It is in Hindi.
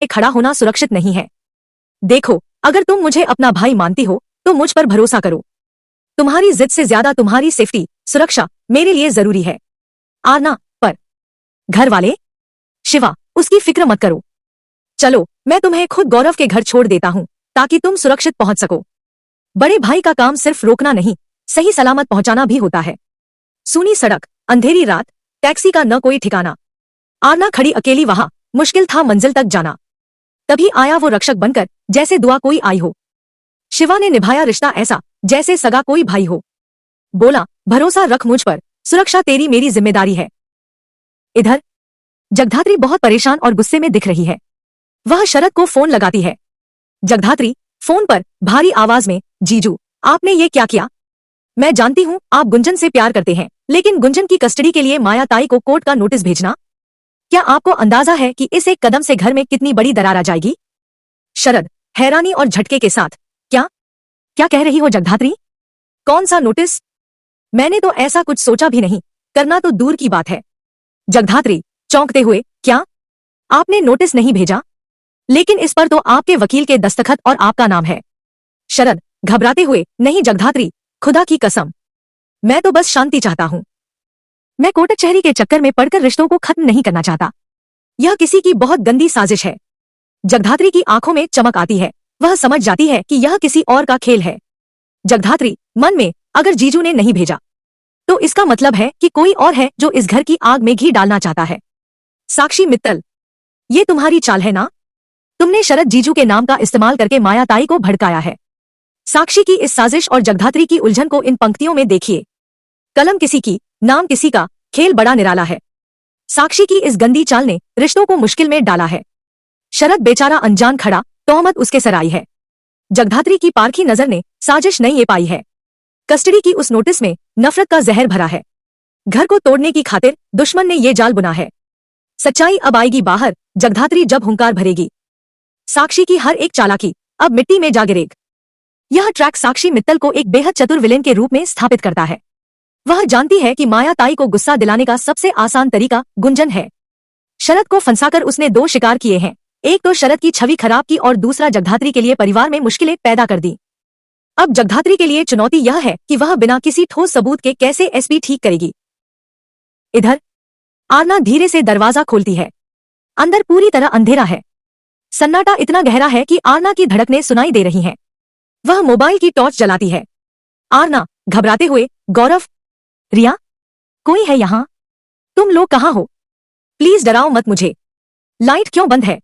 खड़ा होना सुरक्षित नहीं है। देखो, अगर तुम मुझे अपना भाई मानती हो तो मुझ पर भरोसा करो। तुम्हारी जिद से ज्यादा तुम्हारी सेफ्टी, सुरक्षा मेरे लिए जरूरी है। आरना, पर घर वाले? शिवा, उसकी फिक्र मत करो। चलो, मैं तुम्हें खुद गौरव के घर छोड़ देता हूँ ताकि तुम सुरक्षित पहुंच सको। बड़े भाई का काम सिर्फ रोकना नहीं, सही सलामत पहुंचाना भी होता है। सूनी सड़क, अंधेरी रात, टैक्सी का न कोई ठिकाना। आरना खड़ी अकेली वहां, मुश्किल था मंजिल तक जाना। तभी आया वो रक्षक बनकर, जैसे दुआ कोई आई हो। शिवा ने निभाया रिश्ता ऐसा जैसे सगा कोई भाई हो। बोला, भरोसा रख मुझ पर, सुरक्षा तेरी मेरी जिम्मेदारी है। इधर जगधात्री बहुत परेशान और गुस्से में दिख रही है। वह शरद को फोन लगाती है। जगधात्री फोन पर भारी आवाज में, जीजू, आपने ये क्या किया? मैं जानती हूँ आप गुंजन से प्यार करते हैं, लेकिन गुंजन की कस्टडी के लिए माया ताई को कोर्ट का नोटिस भेजना? क्या आपको अंदाजा है कि इस एक कदम से घर में कितनी बड़ी दरार आ जाएगी? शरद हैरानी और झटके के साथ, क्या क्या कह रही हो जगधात्री? कौन सा नोटिस? मैंने तो ऐसा कुछ सोचा भी नहीं, करना तो दूर की बात है। जगधात्री चौंकते हुए, क्या आपने नोटिस नहीं भेजा? लेकिन इस पर तो आपके वकील के दस्तखत और आपका नाम है। शरद घबराते हुए, नहीं जगधात्री, खुदा की कसम, मैं तो बस शांति चाहता हूं। मैं कोटक कचहरी के चक्कर में पड़कर रिश्तों को खत्म नहीं करना चाहता। यह किसी की बहुत गंदी साजिश है। जगधात्री की आंखों में चमक आती है। वह समझ जाती है कि यह किसी और का खेल है। जगधात्री मन में, अगर जीजू ने नहीं भेजा तो इसका मतलब है कि कोई और है जो इस घर की आग में घी डालना चाहता है। साक्षी मित्तल, ये तुम्हारी चाल है ना? तुमने शरद जीजू के नाम का इस्तेमाल करके माया ताई को भड़काया है। साक्षी की इस साजिश और जगधात्री की उलझन को इन पंक्तियों में देखिए। कलम किसी की, नाम किसी का, खेल बड़ा निराला है। साक्षी की इस गंदी चाल ने रिश्तों को मुश्किल में डाला है। शरद बेचारा अनजान खड़ा, तोहमत उसके सर आई है। जगधात्री की पारखी नजर ने साजिश नहीं ये पाई है। कस्टडी की उस नोटिस में नफरत का जहर भरा है। घर को तोड़ने की खातिर दुश्मन ने ये जाल बुना है। सच्चाई अब आएगी बाहर, जगधात्री जब हुंकार भरेगी। साक्षी की हर एक चालाकी अब मिट्टी में जा गिरेगी। यह ट्रैक साक्षी मित्तल को एक बेहद चतुर विलेन के रूप में स्थापित करता है। वह जानती है कि माया ताई को गुस्सा दिलाने का सबसे आसान तरीका गुंजन है। शरद को फंसाकर उसने दो शिकार किए हैं, एक तो शरद की छवि खराब की और दूसरा जगधात्री के लिए परिवार में मुश्किलें पैदा कर दी। अब जगधात्री के लिए चुनौती यह है कि वह बिना किसी ठोस सबूत के कैसे एसपी ठीक करेगी। इधर आरना धीरे से दरवाजा खोलती है। अंदर पूरी तरह अंधेरा है। सन्नाटा इतना गहरा है कि आरना की धड़कनें सुनाई दे रही हैं। वह मोबाइल की टॉर्च जलाती है। आरना घबराते हुए, गौरव, रिया, कोई है यहाँ? तुम लोग कहाँ हो? प्लीज डराओ मत मुझे। लाइट क्यों बंद है?